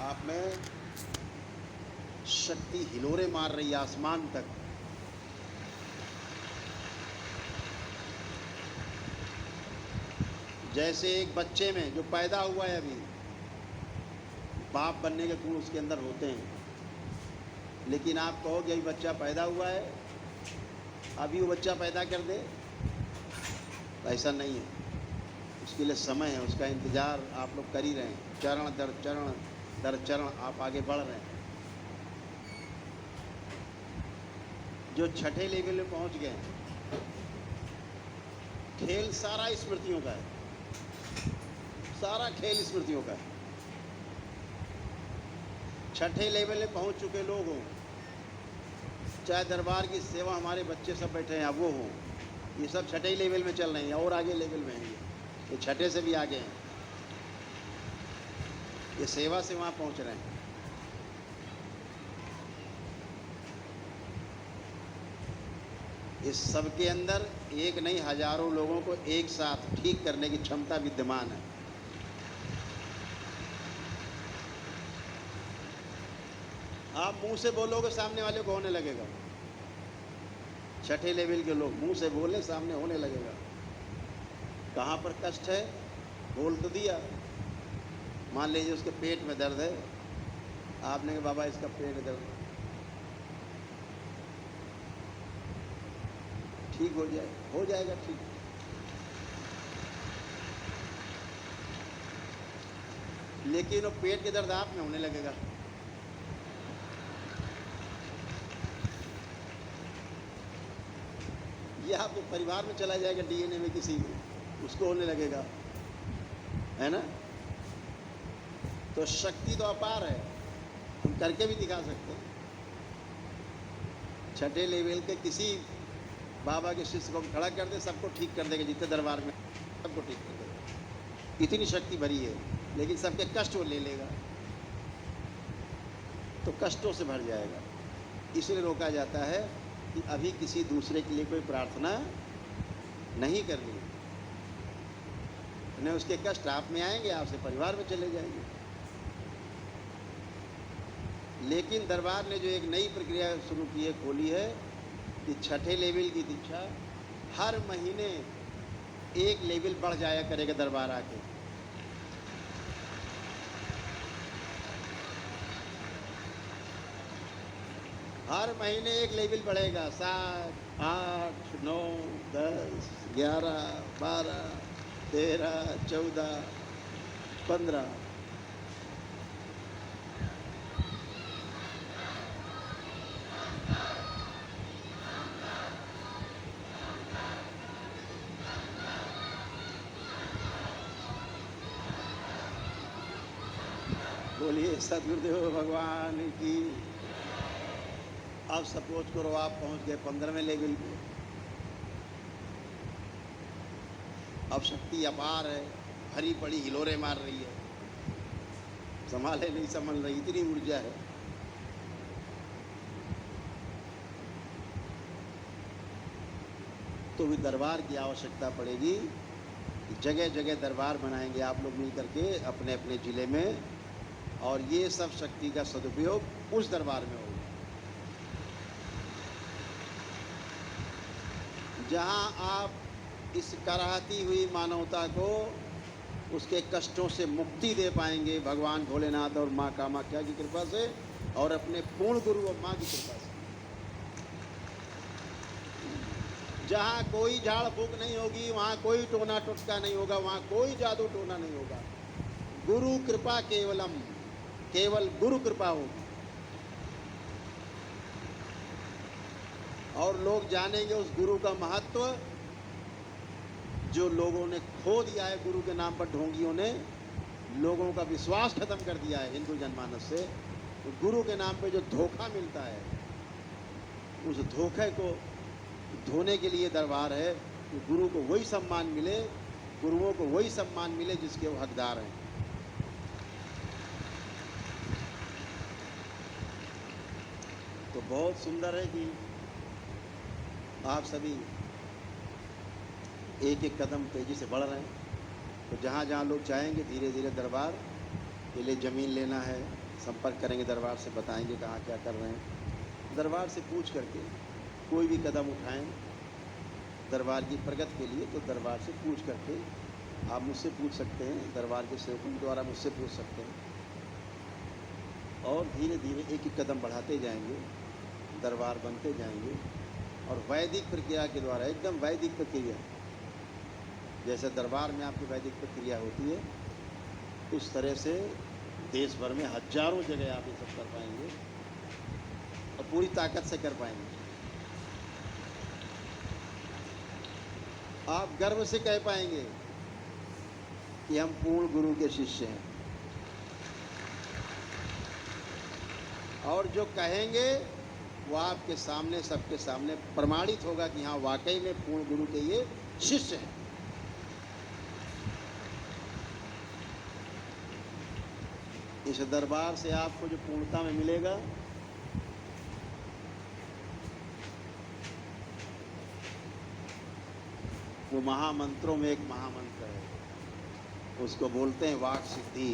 आप में शक्ति हिलोरे मार रही है आसमान तक। जैसे एक बच्चे में जो पैदा हुआ है अभी, बाप बनने के गुण उसके अंदर होते हैं, लेकिन आप कहोगे अभी बच्चा पैदा हुआ है, अभी वो बच्चा पैदा कर दे, तो ऐसा नहीं है। उसके लिए समय है, उसका इंतज़ार आप लोग कर ही रहे हैं। चरण दर चरण आप आगे बढ़ रहे हैं। जो छठे लेवल में पहुंच गए हैं, खेल सारा स्मृतियों का है, सारा खेल स्मृतियों का है। छठे लेवल में पहुंच चुके लोग हों, चाहे दरबार की सेवा हमारे बच्चे सब बैठे हैं अब वो हों, ये सब छठे लेवल में चल रहे हैं और आगे लेवल में हैं। ये छठे से भी आगे हैं, ये सेवा से वहाँ पहुँच रहे हैं। इस सब के अंदर एक नहीं हजारों लोगों को एक साथ ठीक करने की क्षमता विद्यमान है। आप मुंह से बोलोगे सामने वाले को होने लगेगा। छठे लेवल के लोग मुंह से बोले सामने होने लगेगा। कहाँ पर कष्ट है बोल तो दिया। मान लीजिए उसके पेट में दर्द है, आपने कहा बाबा इसका पेट में दर्द ठीक हो जाएगा ठीक। लेकिन वो पेट के दर्द आप में होने लगेगा। ये आपके परिवार में चला जाएगा, डीएनए में किसी में, उसको होने लगेगा, है ना। तो शक्ति तो अपार है, हम करके भी दिखा सकते हैं। छठे लेवल के किसी बाबा के शिष्य को खड़ा कर दे, सबको ठीक कर देगा। जितने दरबार में सबको ठीक कर देगा, इतनी शक्ति भरी है। लेकिन सबके कष्ट वो ले लेगा तो कष्टों से भर जाएगा। इसलिए रोका जाता है कि अभी किसी दूसरे के लिए कोई प्रार्थना नहीं करनी है, नहीं उसके कष्ट आप में आएंगे, आपसे परिवार में चले जाएंगे। लेकिन दरबार ने जो एक नई प्रक्रिया शुरू की है, खोली है, कि छठे लेवल की दीक्षा हर महीने एक लेवल बढ़ जाया करेगा दरबार आके। हर महीने एक लेवल बढ़ेगा। 7, 8, 9, 10, 11, 12, 13, 14, 15। बोलिए सदगुरुदेव भगवान की। अब सपोज करो आप पहुंच गए 15वें लेवल पे। अब शक्ति अपार है, भरी पड़ी हिलोरे मार रही है, संभाले नहीं संभल रही, इतनी ऊर्जा है। तो भी दरबार की आवश्यकता पड़ेगी। जगह जगह दरबार बनाएंगे आप लोग मिल करके अपने अपने ज़िले में, और ये सब शक्ति का सदुपयोग उस दरबार में होगा जहां आप इस कराहती हुई मानवता को उसके कष्टों से मुक्ति दे पाएंगे भगवान भोलेनाथ और माँ कामाख्या की कृपा से, और अपने पूर्ण गुरु और माँ की कृपा से। जहाँ कोई झाड़ फूक नहीं होगी, वहाँ कोई टोना टोटका नहीं होगा, वहाँ कोई जादू टोना नहीं होगा। गुरु कृपा केवलम, केवल गुरु कृपा होगी। और लोग जानेंगे उस गुरु का महत्व जो लोगों ने खो दिया है। गुरु के नाम पर ढोंगियों ने लोगों का विश्वास खत्म कर दिया है हिंदू जनमानस से। तो गुरु के नाम पे जो धोखा मिलता है, उस धोखे को धोने के लिए दरबार है कि गुरु को वही सम्मान मिले, गुरुओं को वही सम्मान मिले जिसके वो हकदार हैं। तो बहुत सुंदर है कि आप सभी एक एक कदम तेजी से बढ़ रहे हैं। तो जहाँ जहाँ लोग चाहेंगे धीरे धीरे दरबार के लिए ज़मीन लेना है, संपर्क करेंगे दरबार से, बताएंगे कहाँ क्या कर रहे हैं। दरबार से पूछ करके कोई भी कदम उठाएं दरबार की प्रगति के लिए, तो दरबार से पूछ करके आप मुझसे पूछ सकते हैं, दरबार के सेवकों द्वारा मुझसे पूछ सकते हैं, और धीरे धीरे एक एक कदम बढ़ाते जाएंगे, दरबार बनते जाएंगे। और वैदिक प्रक्रिया के द्वारा, एकदम वैदिक प्रक्रिया, जैसे दरबार में आपकी वैदिक प्रक्रिया होती है, उस तरह से देश भर में हजारों जगह आप ये सब कर पाएंगे और पूरी ताकत से कर पाएंगे। आप गर्व से कह पाएंगे कि हम पूर्ण गुरु के शिष्य हैं, और जो कहेंगे वो आपके सामने, सबके सामने प्रमाणित होगा कि हाँ वाकई में पूर्ण गुरु के ये शिष्य हैं। इस दरबार से आपको जो पूर्णता में मिलेगा, वो महामंत्रों में एक महामंत्र है, उसको बोलते हैं वाक सिद्धि।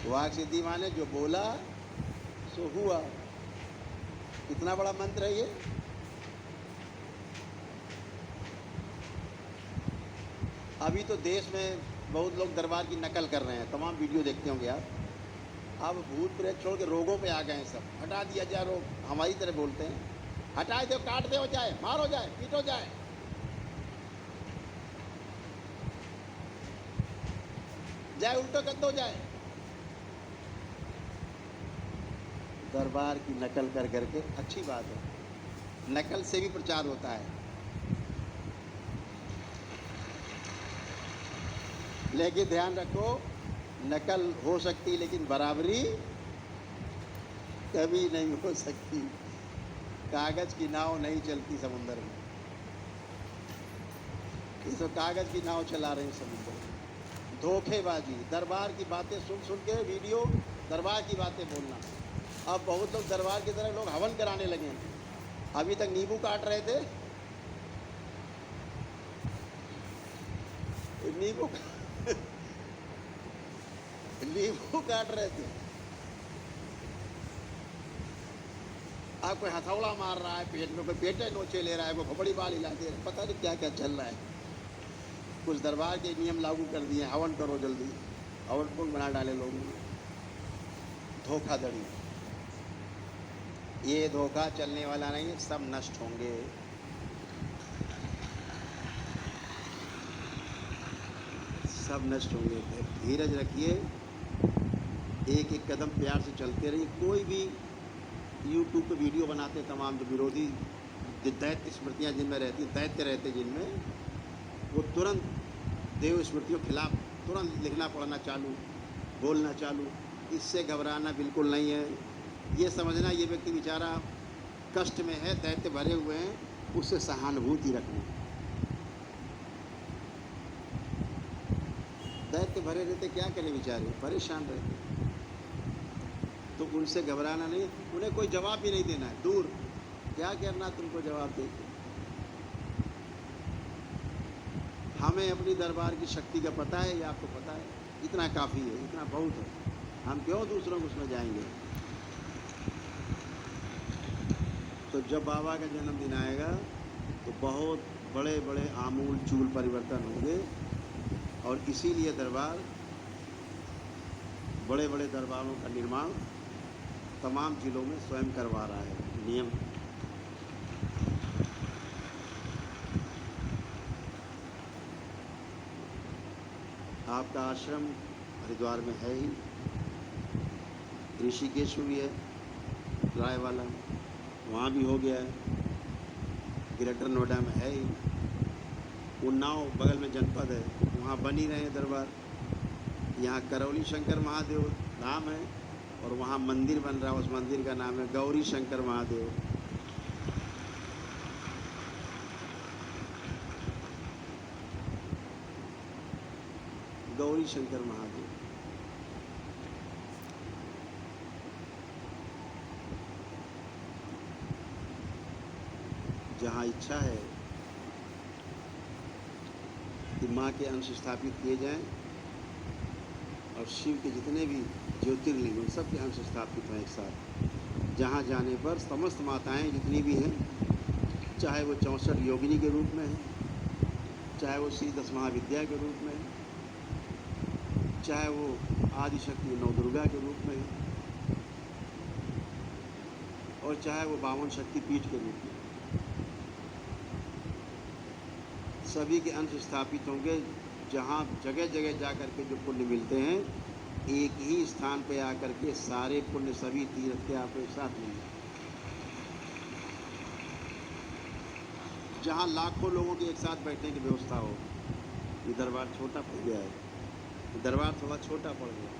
वाक सिद्धि माने जो बोला सो हुआ। कितना बड़ा मंत्र है ये। अभी तो देश में बहुत लोग दरबार की नकल कर रहे हैं, तमाम वीडियो देखते होंगे आप। अब भूत प्रेत छोड़ के रोगों पे आ गए हैं सब। हटा दिया जाए रोग, हमारी तरह बोलते हैं, हटा दो, काट दो जाए, मारो जाए, पीटो जाए। जाए उल्टो कर दो जाए। दरबार की नकल कर करके, अच्छी बात है, नकल से भी प्रचार होता है, लेकिन ध्यान रखो नकल हो सकती लेकिन बराबरी कभी नहीं हो सकती। कागज की नाव नहीं चलती समुद्र में, ये तो कागज की नाव चला रहे हैं समुद्र में। धोखेबाजी, दरबार की बातें सुन सुन के वीडियो, दरबार की बातें बोलना। अब बहुत लोग दरबार की तरह लोग हवन कराने लगे हैं। अभी तक नींबू काट रहे थे, नींबू नींबू काट रहे थे, अब कोई हथौड़ा मार रहा है पेट में, कोई पेटे नोचे ले रहा है, कोई खोपड़ी बाल हिला दे रहा है, पता नहीं क्या क्या चल रहा है। कुछ दरबार के नियम लागू कर दिए, हवन करो जल्दी, हवन कुंड बना डाले लोगों ने। धोखाधड़ी, ये धोखा चलने वाला नहीं है, सब नष्ट होंगे। सब नष्ट होंगे। धीरज रखिए, एक एक कदम प्यार से चलते रहिए। कोई भी यूट्यूब पे वीडियो बनाते तमाम जो विरोधी दैत्य स्मृतियाँ जिनमें रहती, दैत्य रहते जिनमें, वो तुरंत देव स्मृतियों के खिलाफ तुरंत लिखना पढ़ना चालू, बोलना चालू। इससे घबराना बिल्कुल नहीं है। ये समझना ये व्यक्ति बेचारा कष्ट में है, दैत्य भरे हुए हैं, उससे सहानुभूति रखनी। दैत्य भरे रहते क्या करें बेचारे, परेशान रहते, तो उनसे घबराना नहीं। उन्हें कोई जवाब भी नहीं देना है, दूर, क्या करना तुमको जवाब दे के। हमें अपनी दरबार की शक्ति का पता है, ये आपको पता है, इतना काफ़ी है, इतना बहुत है। हम क्यों दूसरों को उसमें जाएंगे। तो जब बाबा का जन्मदिन आएगा तो बहुत बड़े बड़े आमूल चूल परिवर्तन होंगे, और इसीलिए दरबार, बड़े बड़े दरबारों का निर्माण तमाम जिलों में स्वयं करवा रहा है। नियम आपका आश्रम हरिद्वार में है ही, ऋषिकेश में भी है, राय वाला वहाँ भी हो गया है, ग्रेटर नोएडा में है ही, उन्नाव बगल में जनपद है, वहाँ बन ही रहे हैं दरबार। यहाँ करौली शंकर महादेव धाम है, और वहाँ मंदिर बन रहा है, उस मंदिर का नाम है गौरी शंकर महादेव। गौरी शंकर महादेव। जहाँ इच्छा है कि माँ के अंश स्थापित किए जाएं और शिव के जितने भी ज्योतिर्लिंग उन सब के अंश स्थापित हैं एक साथ। जहाँ जाने पर समस्त माताएं जितनी भी हैं, चाहे वो 64 योगिनी के रूप में हैं, चाहे वो श्री 10 महाविद्या के रूप में हैं, चाहे वो आदिशक्ति नवदुर्गा के रूप में हैं, और चाहे वो 52 शक्तिपीठ के रूप में, सभी के अंश स्थापित होंगे। जहाँ जगह जगह जा कर के जो पुण्य मिलते हैं, एक ही स्थान पे आकर के सारे पुण्य सभी तीर्थ के आप एक साथ मिलेंगे। जहाँ लाखों लोगों के एक साथ बैठने की व्यवस्था हो। ये दरबार छोटा पड़ गया है, दरबार थोड़ा छोटा पड़ गया।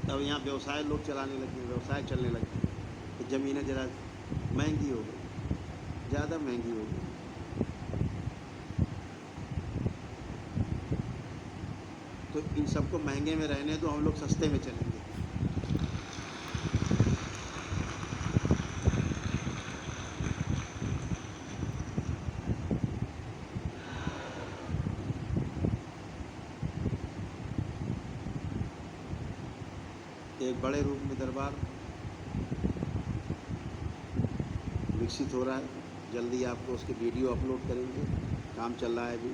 तब यहाँ व्यवसाय लोग चलाने लगे, व्यवसाय चलने लगे, तो ज़मीनें ज़रा महंगी हो गई, ज़्यादा महंगी हो गई। तो इन सबको महंगे में रहने दो, हम लोग सस्ते में चलेंगे। एक बड़े रूप में दरबार विकसित हो रहा है। जल्दी आपको उसके वीडियो अपलोड करेंगे, काम चल रहा है अभी।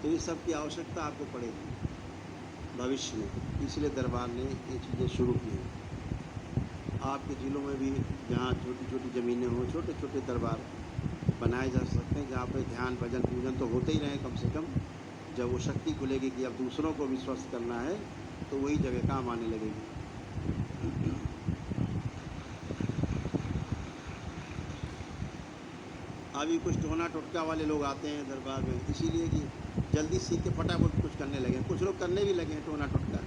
तो ये सब की आवश्यकता आपको पड़ेगी भविष्य में, इसलिए दरबार ने ये चीज़ें शुरू की हैं। आपके ज़िलों में भी जहाँ छोटी छोटी ज़मीनें हों, छोटे छोटे दरबार बनाए जा सकते हैं, जहाँ पर ध्यान भजन पूजन तो होते ही रहे कम से कम। जब वो शक्ति खुलेगी कि अब दूसरों को भी स्वस्थ करना है, तो वही जगह काम आने लगेगी। अभी कुछ टोना टोटका वाले लोग आते हैं दरबार में, इसीलिए कि जल्दी सीख के फटाफट कुछ करने लगे। कुछ लोग करने भी लगे हैं टोना टोटका,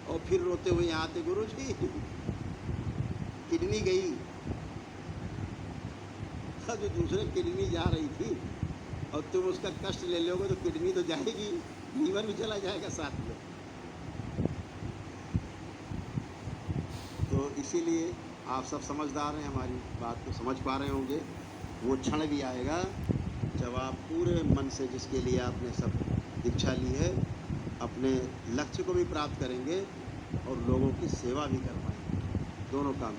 और फिर रोते हुए यहाँ आते, गुरु जी किडनी गई। जो दूसरे किडनी जा रही थी और तुम उसका कष्ट ले लोगे तो किडनी तो जाएगी, लीवर भी चला जाएगा साथ में। तो इसीलिए आप सब समझदार हैं, हमारी बात को समझ पा रहे होंगे। वो क्षण भी आएगा जब आप पूरे मन से, जिसके लिए आपने सब दीक्षा ली है, अपने लक्ष्य को भी प्राप्त करेंगे और लोगों की सेवा भी कर पाएंगे। दोनों काम